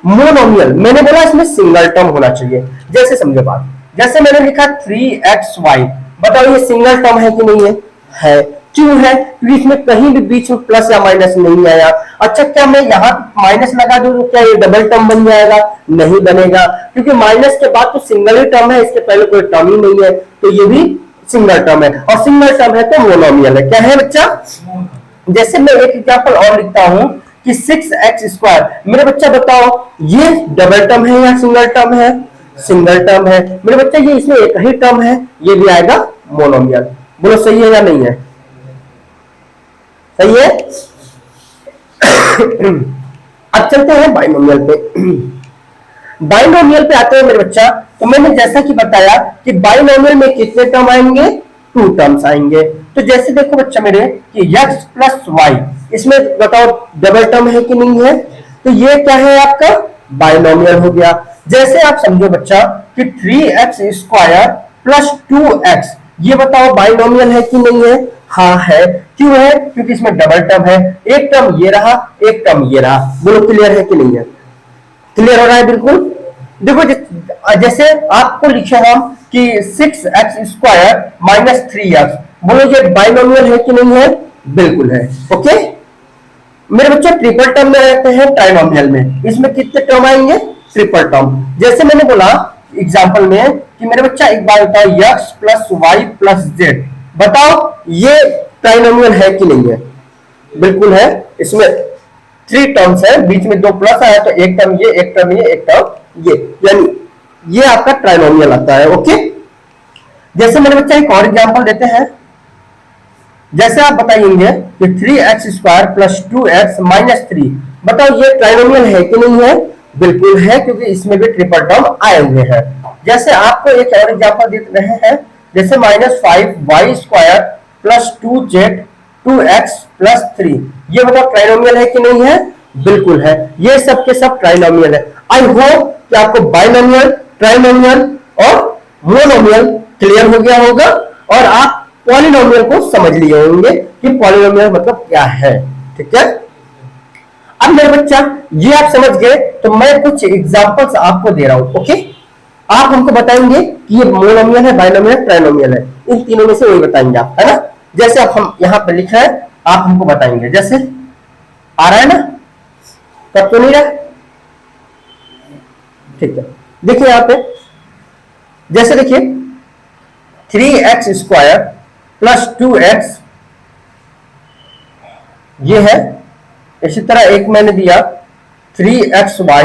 Monomial, मैंने बोला इसमें सिंगल टर्म होना चाहिए। जैसे समझो बात, जैसे मैंने लिखा 3xy, बताओ ये सिंगल टर्म है कि नहीं है? है। क्यों है? क्योंकि इसमें कहीं भी बीच में प्लस या माइनस नहीं आया। अच्छा, क्या मैं यहाँ माइनस लगा दूं तो क्या ये डबल टर्म बन जाएगा? नहीं बनेगा, क्योंकि माइनस के बाद तो सिंगल ही टर्म है, इसके पहले कोई टर्म ही नहीं है, तो ये भी सिंगल टर्म है, और सिंगल टर्म है तो मोनोमियल है। क्या है बच्चा? जैसे मैं एक एग्जांपल और लिखता हूं कि 6x², मेरे बच्चा बताओ ये डबल टर्म है या सिंगल टर्म है? सिंगल टर्म है। मेरे बच्चा ये इसमें एक ही टर्म है, ये भी आएगा मोनोमियल। बोलो सही है या नहीं है? सही है। अब चलते हैं बाइनोमियल पे। बाइनोमियल पे आते हैं मेरे बच्चा, तो मैंने जैसा कि बताया कि बाइनोमियल में कितने टर्म आएंगे? 2 टर्म्स आएंगे। तो जैसे देखो बच्चा मेरे कि x प्लस वाई, इसमें बताओ डबल टर्म है कि नहीं है? तो ये क्या है आपका? बाइनोमियल हो गया। जैसे आप समझो बच्चा कि 3x² प्लस 2x, ये बताओ बाइनोमियल है कि नहीं है? हाँ है। क्यों है? क्योंकि इसमें डबल टर्म है, एक टर्म ये रहा, एक टर्म ये रहा। बोलो क्लियर है कि नहीं है? क्लियर हो रहा है बिल्कुल। देखो जैसे आपको लिखे हम कि 6x² माइनस 3x, बोलो ये बाइनोमियल है कि नहीं है? बिल्कुल है। ओके मेरे बच्चों, ट्रिपल टर्म में रहते हैं ट्राइनोमियल में, इसमें कितने टर्म आएंगे? Triple term. जैसे मैंने बोला एग्जांपल में कि मेरे बच्चा एक बार बताओ x plus y plus z, बताओ ये ट्राइनोमियल है कि नहीं है? बिल्कुल है। इसमें 3 टर्म्स है, बीच में 2 प्लस आया तो एक टर्म ये, एक टर्म ये, एक टर्म ये, यानी ये आपका ट्राइनोमियल आता है। ओके जैसे मेरे बच्चा एक और एग्जांपल देते हैं। जैसे आप बताएंगे कि 3x² प्लस 2x माइनस 3, बताओ ये ट्राइनोमियल है कि नहीं है? बिल्कुल है, क्योंकि इसमें भी ट्रिपल टर्म आए हुए हैं। जैसे आपको एक और एग्जांपल दे रहे हैं, जैसे -5y² plus 2z 2x plus 3, ये बताओ ट्राइनोमियल है कि नहीं है? बिल्कुल है। ये सब के सब ट्राइनोमियल है। आई होप कि आपको बाइनोमियल, ट्राइनोमियल और मोनोमियल क्लियर हो गया होगा, और आप पॉलिनोमियल को समझ लिए होंगे कि पॉलिनोमियल मतलब क्या है। ठीक है, अब मेरे बच्चा ये आप समझ गए, तो मैं कुछ एग्जांपल्स आपको दे रहा हूं। ओके आप हमको बताएंगे कि ये मोनोमियल है, बाइनोमियल है, ट्राइनोमियल है, इन तीनों में से वही बताएंगे आप, है ना? जैसे अब हम यहां पर लिख रहे हैं, आप हमको बताएंगे। जैसे आ रहा है ना? तब तो नहीं रहा? ठीक है, देखिए यहां पे, जैसे देखिए 3x² प्लस 2x, ये है। इसी तरह एक मैंने दिया 3xy